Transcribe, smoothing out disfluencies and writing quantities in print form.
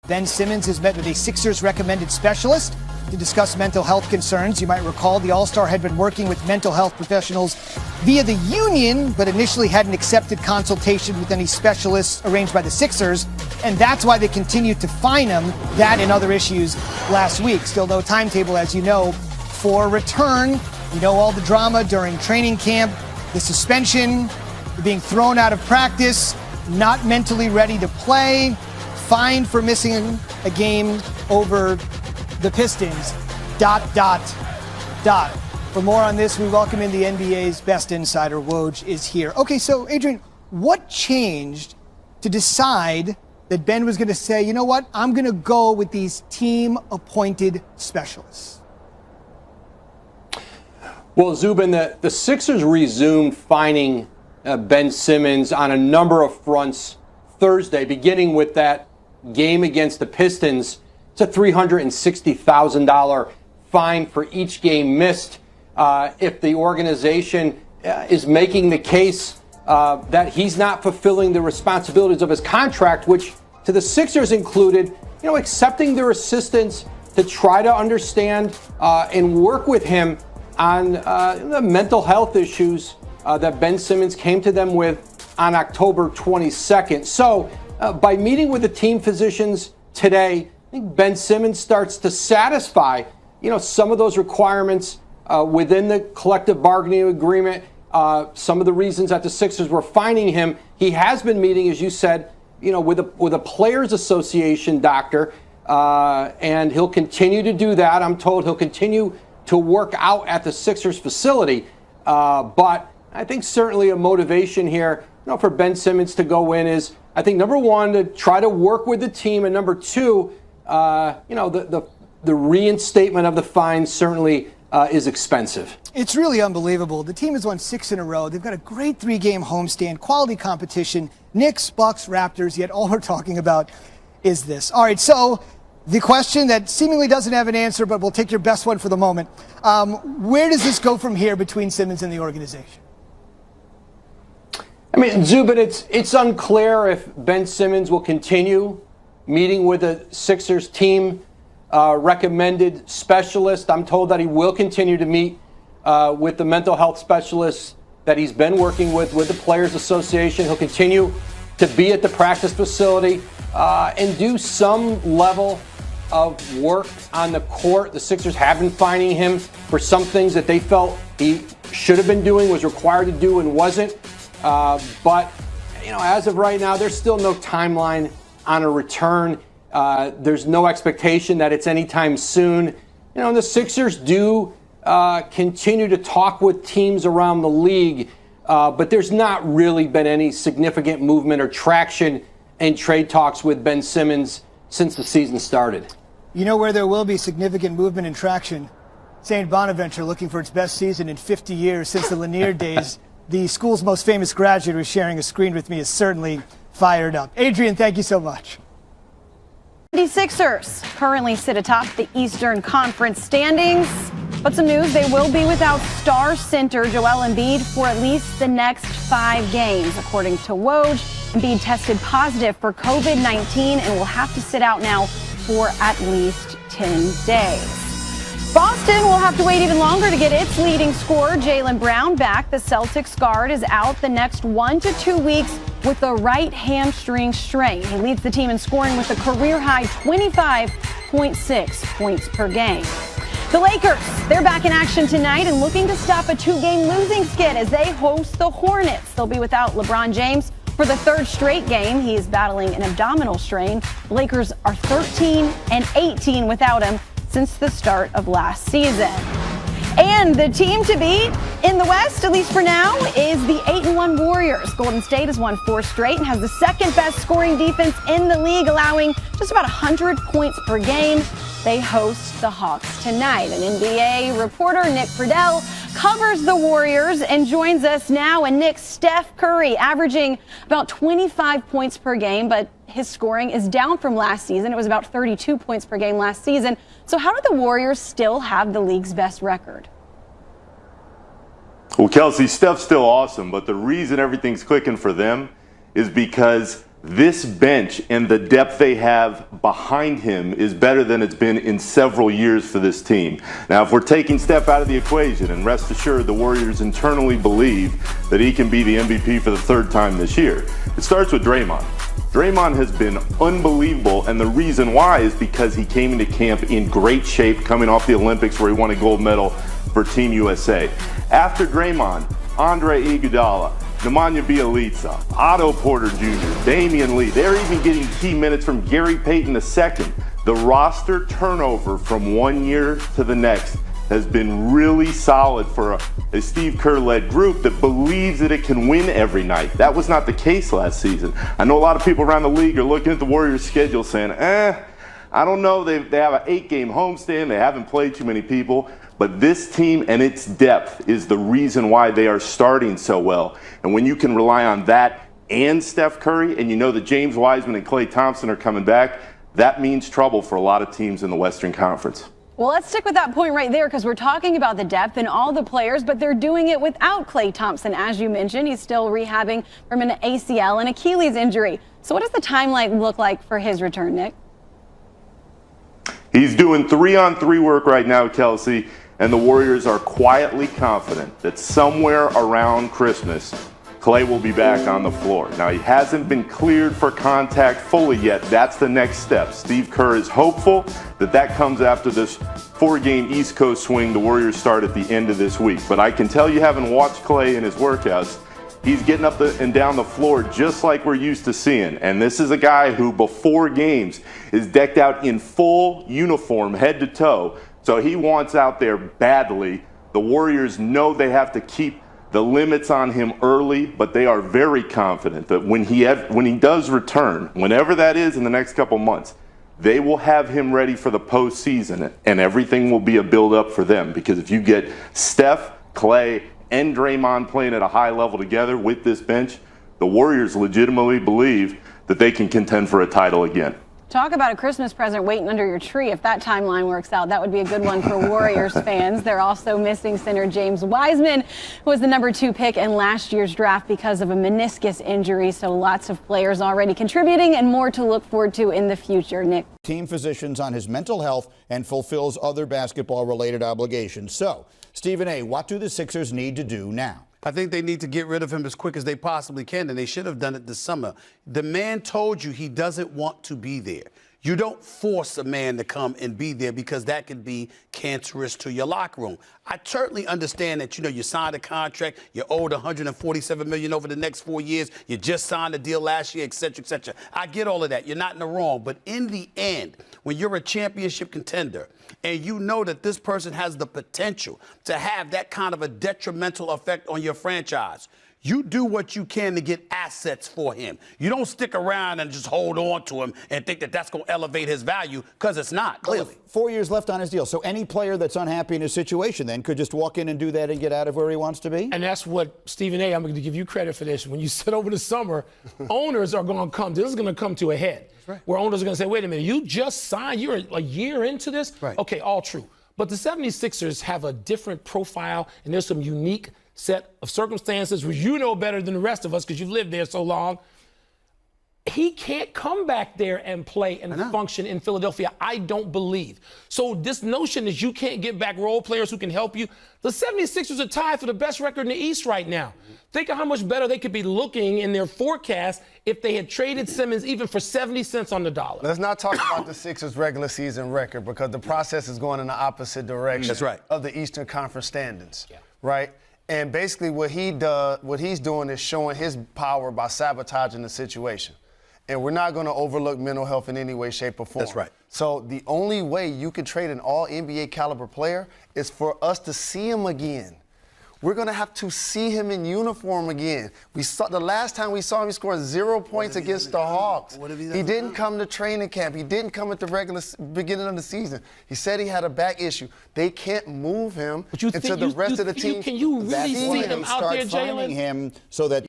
Ben Simmons has met with a Sixers recommended specialist to discuss mental health concerns. You might recall the All-Star had been working with mental health professionals via the union, but initially hadn't accepted consultation with any specialists arranged by the Sixers, and that's why they continued to fine him, that and other issues, last week. Still no timetable, as you know, for return. You know all the drama during training camp, the suspension, being thrown out of practice, not mentally ready to play, fined for missing a game over the Pistons, ... For more on this, we welcome in the NBA's best insider. Woj is here. Okay, so Adrian, what changed to decide that Ben was going to say, you know what, I'm going to go with these team-appointed specialists? Well, Zubin, the Sixers resumed fining Ben Simmons on a number of fronts Thursday, beginning with that game against the Pistons. It's a $360,000 fine for each game missed. If the organization is making the case that he's not fulfilling the responsibilities of his contract, which to the Sixers included, accepting their assistance to try to understand and work with him on the mental health issues that Ben Simmons came to them with on October 22nd. So by meeting with the team physicians today, I think Ben Simmons starts to satisfy, some of those requirements within the collective bargaining agreement. Some of the reasons that the Sixers were fining him. He has been meeting, as you said, with a Players Association doctor, and he'll continue to do that. I'm told he'll continue to work out at the Sixers facility. But I think certainly a motivation here, for Ben Simmons to go in is, I think, number one, to try to work with the team, and number two, the reinstatement of the fine certainly is expensive. It's really unbelievable. The team has won 6 in a row. They've got a great 3-game homestand, quality competition, Knicks, Bucks, Raptors, yet all we're talking about is this. All right, so the question that seemingly doesn't have an answer, but we'll take your best one for the moment. Where does this go from here between Simmons and the organization? I mean, Zubin, it's unclear if Ben Simmons will continue meeting with the Sixers team recommended specialist. I'm told that he will continue to meet with the mental health specialists that he's been working with the Players Association. He'll continue to be at the practice facility and do some level of work on the court. The Sixers have been fining him for some things that they felt he should have been doing, was required to do, and wasn't. But, as of right now, there's still no timeline on a return. There's no expectation that it's anytime soon. And the Sixers do continue to talk with teams around the league, but there's not really been any significant movement or traction in trade talks with Ben Simmons since the season started. You know where there will be significant movement and traction? St. Bonaventure, looking for its best season in 50 years since the Lanier days. The school's most famous graduate who's sharing a screen with me is certainly fired up. Adrian, thank you so much. The Sixers currently sit atop the Eastern Conference standings, but some news, they will be without star center Joel Embiid for at least the next 5 games. According to Woj, Embiid tested positive for COVID-19 and will have to sit out now for at least 10 days. Boston will have to wait even longer to get its leading scorer, Jaylen Brown, back. The Celtics guard is out the next 1 to 2 weeks with a right hamstring strain. He leads the team in scoring with a career-high 25.6 points per game. The Lakers, they're back in action tonight and looking to stop a 2-game losing skid as they host the Hornets. They'll be without LeBron James for the 3rd straight game. He is battling an abdominal strain. The Lakers are 13-18 without him since the start of last season. And the team to beat in the West, at least for now, is the 8-1 Warriors. Golden State has won 4 straight and has the 2nd best scoring defense in the league, allowing just about 100 points per game. They host the Hawks tonight. An NBA reporter, Nick Friedel, covers the Warriors and joins us now. And Nick, Steph Curry averaging about 25 points per game, but his scoring is down from last season. It was about 32 points per game last season. So how do the Warriors still have the league's best record? Well, Kelsey, Steph's still awesome, but the reason everything's clicking for them is because this bench and the depth they have behind him is better than it's been in several years for this team. Now, if we're taking Steph out of the equation, and rest assured the Warriors internally believe that he can be the MVP for the third time this year, it starts with Draymond. Draymond has been unbelievable, and the reason why is because he came into camp in great shape coming off the Olympics where he won a gold medal for Team USA. After Draymond, Andre Iguodala, Nemanja Bjelica, Otto Porter Jr., Damian Lee, they're even getting key minutes from Gary Payton II. The roster turnover from one year to the next has been really solid for a Steve Kerr-led group that believes that it can win every night. That was not the case last season. I know a lot of people around the league are looking at the Warriors' schedule saying, I don't know, they have an 8-game homestand, they haven't played too many people, but this team and its depth is the reason why they are starting so well. And when you can rely on that and Steph Curry, and you know that James Wiseman and Klay Thompson are coming back, that means trouble for a lot of teams in the Western Conference. Well, let's stick with that point right there because we're talking about the depth and all the players, but they're doing it without Klay Thompson. As you mentioned, he's still rehabbing from an ACL and Achilles injury. So what does the timeline look like for his return, Nick? He's doing 3-on-3 work right now, Kelsey, and the Warriors are quietly confident that somewhere around Christmas, Klay will be back on the floor. Now, he hasn't been cleared for contact fully yet. That's the next step. Steve Kerr is hopeful that that comes after this 4-game East Coast swing the Warriors start at the end of this week. But I can tell you, having watched Klay in his workouts, he's getting up and down the floor just like we're used to seeing. And this is a guy who, before games, is decked out in full uniform, head to toe. So he wants out there badly. The Warriors know they have to keep the limits on him early, but they are very confident that when he does return, whenever that is in the next couple months, they will have him ready for the postseason, and everything will be a build-up for them. Because if you get Steph, Klay, and Draymond playing at a high level together with this bench, the Warriors legitimately believe that they can contend for a title again. Talk about a Christmas present waiting under your tree. If that timeline works out, that would be a good one for Warriors fans. They're also missing center James Wiseman, who was the number 2 pick in last year's draft because of a meniscus injury. So lots of players already contributing and more to look forward to in the future. Nick. Team physicians on his mental health and fulfills other basketball-related obligations. So, Stephen A., what do the Sixers need to do now? I think they need to get rid of him as quick as they possibly can, and they should have done it this summer. The man told you he doesn't want to be there. You don't force a man to come and be there because that could be cancerous to your locker room. I certainly understand that, you signed a contract, you're owed $147 million over the next 4 years, you just signed a deal last year, et cetera, et cetera. I get all of that. You're not in the wrong. But in the end, when you're a championship contender and you know that this person has the potential to have that kind of a detrimental effect on your franchise, you do what you can to get assets for him. You don't stick around and just hold on to him and think that that's going to elevate his value, because it's not, clearly. 4 years left on his deal. So any player that's unhappy in his situation then could just walk in and do that and get out of where he wants to be? And that's what, Stephen A., I'm going to give you credit for this. When you said over the summer, owners are going to come, this is going to come to a head. Right. Where owners are going to say, wait a minute, you just signed, you're a year into this? Right. Okay, all true. But the 76ers have a different profile, and there's some unique set of circumstances which you know better than the rest of us because you've lived there so long. He can't come back there and play and function in Philadelphia, I don't believe. So this notion that you can't get back role players who can help you, the 76ers are tied for the best record in the East right now. Think of how much better they could be looking in their forecast if they had traded Simmons even for 70 cents on the dollar. Let's not talk about the Sixers' regular season record because the process is going in the opposite direction of the Eastern Conference standings, right? And basically what he's doing is showing his power by sabotaging the situation. And we're not going to overlook mental health in any way, shape, or form. That's right. So the only way you can trade an all-NBA caliber player is for us to see him again. We're going to have to see him in uniform again. We saw the last time we saw him, he scored 0 points against the Hawks. He didn't come to training camp. He didn't come at the regular beginning of the season. He said he had a back issue. They can't move him until the rest of the team. Can you really see him out there, Jalen? Him so that